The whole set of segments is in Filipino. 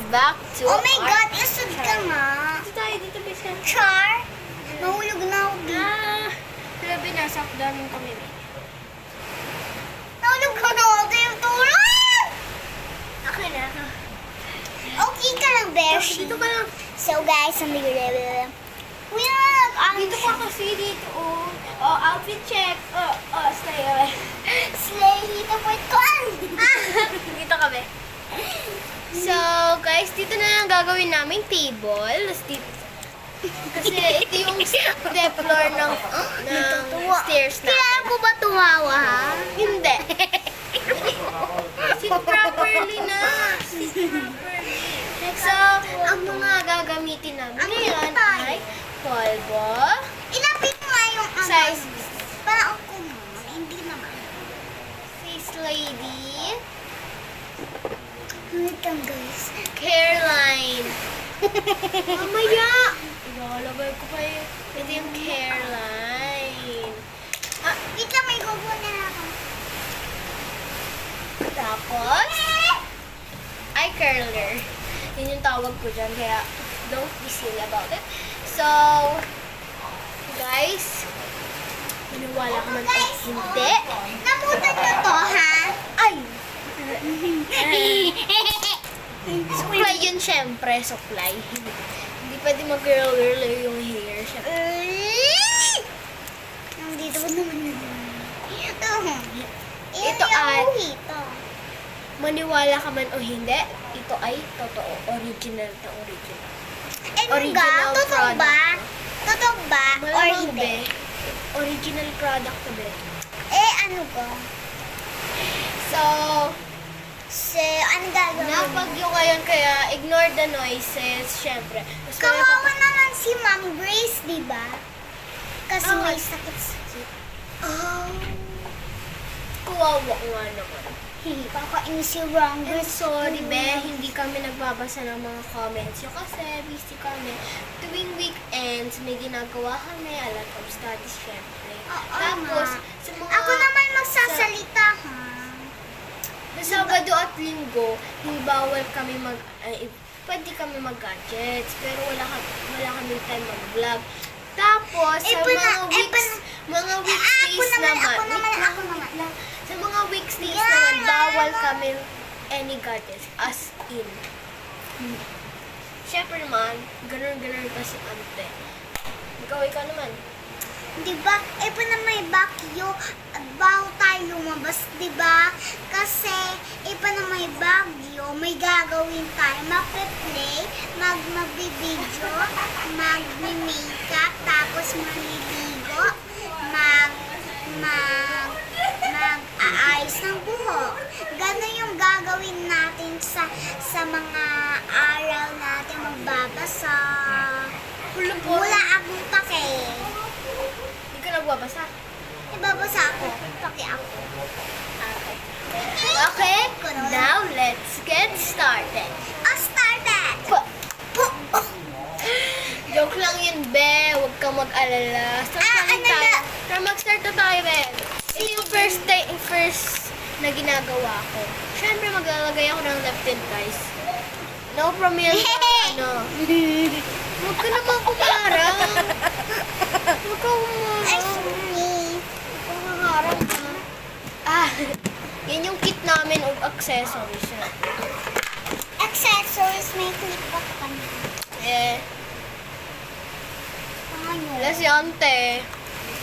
back to Oh my God, isod ka nga. Dito tayo, dito bisa. Char, nahulog na ako dito. Grabe, nasa daming kami. Nahulog ka na ako dito. Tulong! Okay na. Okay ka lang, Beshi. Dito ka lang. So guys, ang bigla. We Dito ka kasi dito. Oh, outfit check. Slay. Slay, hita po ito. Dito kami. So, guys, dito na lang gagawin naming table. Tapos dito. Kasi ito yung step floor ng stairs namin. Kailangan ko ba tumawa, ha? Hindi. Sit properly na. Sit properly. So, ang mga gagamitin namin ngayon ay polvo, Ilapit nga yung size Parang ako mo. Hindi naman. face lady, Wait lang, guys. hairline. Mamaya! Ilalagay ko pa yung, ito yung hairline. Wait lang, may gubo na ako. Tapos, eye curler. Yun yung tawag ko dyan, kaya don't be silly about it. So, guys, maniwala ka man o hindi. Namutan nyo to, ha? Ay! Supply yun, syempre. Supply. Hindi pwede mag-girl-girl yung hair. Syempre. Nandito ba naman na ito? Ito ay- Ito. Maniwala ka man o hindi, ito ay totoo. Original na original. Original totoo product. ba? Totoo ba? Or Malamang, hindi? be. Original product to, be. Ano ko? So, So, ano gagawin? napagyo ngayon kaya ignore the noises, syempre. Tapos Kawawa naman si Ma'am Grace, di ba? Kasi Ah. may sakit-sakit. Oh. Kawawa nga naman. Kakainis si Ma'am I'm Grace. sorry, be, hindi kami nagbabasa ng mga comments nyo kasi busy kami. Tuwing weekends, may ginagawa kami, a lot of studies, syempre. Tapos, sa mga... Ako naman magsasalita, ha? Sa Sabado at Linggo, hindi bawal kami pwede kami mag-gadgets, pero wala kami time mag-vlog. Tapos, sa mga weekdays naman, sa mga weekdays naman, bawal kami any gadgets, as in. Siyempre naman, ganun kasi ante. Ikaw naman. Diba? Na may bakyo. Bago tayo lumabas, diba? Kasi, na may bagyo, may gagawin tayo. Magpe-play, magbibideo, magmi-makeup, tapos maliligo, mag-aayos ng buhok. Ganun yung gagawin natin sa mga araw natin magbabasa. Wala akong pake. Hindi ka nagbabasa. Ibabasa ako. Pake ako. Okay, now let's get started. Started! Joke lang yun, be. Huwag kang mag-alala. Mag-start na tayo, be. Ito yung first na ginagawa ko. Siyempre, maglalagay ako ng left-hand, guys. No problem. Huwag ka naman kumarang. Huwag ka Ay, kumarang. sorry. Kumarang ka. Yan yung kit namin of accessories. Accessories, may clip pa ka na. Ano? Wala si Ante.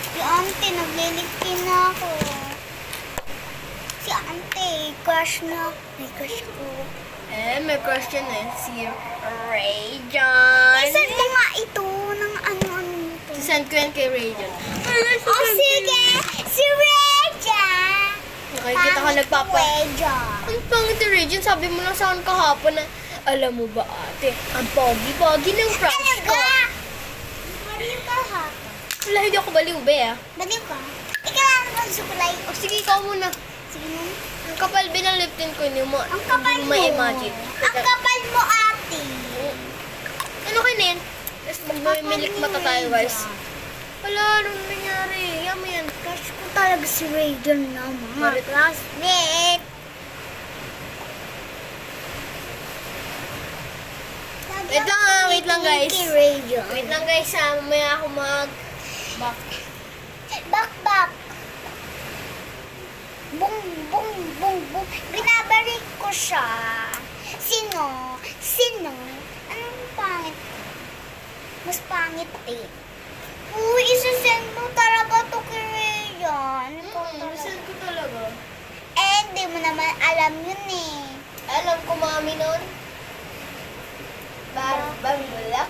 Si Ante, naglilipin na ako. Si Ante, crush na. May crush ko. May question si Ray John. Isan mo nga ito ng ano-ano nito. Send ko yan kay Ray John. Sige! Si Reja! Nakikita ka nagpapa... Reja. Ang pangit ni Ray John, sabi mo lang sa akin kahapon na, alam mo ba ate, ang pogi-pogi ng crush Ano ko. ka? Baliw ka ha? Wala, hindi ako baliw, be Baliw ka? Ikaw lang ang sukulay. O sige, ikaw muna. Sige mo. Ang kapal binaliptin ko, hindi mo Ang kapal mo. ma-imagine. Ang kapal mo, ate. Ano kayo na yan? Tapos magmimilik mata tayo, guys. Wala, anong nangyari? Yama yan. Crush ko talaga si Raiden na mga classmate. Wait lang guys. Pinky Rayon. Wait lang guys, mamaya ako back. Bak. Bung, bung, bung, bung. Binabalik ko siya. Sino? Anong pangit? Mas pangit eh. Uy, isasend mo talaga to kay Rayon. Saan ko talaga? Eh, hindi mo naman alam yun eh. Alam ko mami nun. Bang, lak.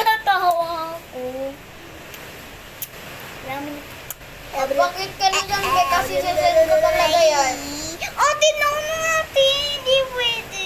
Natawa ako. Alam mo, Bakit ka na lang kasi sasend ko talaga yan? Oh, tinaw na natin. Hindi pwede.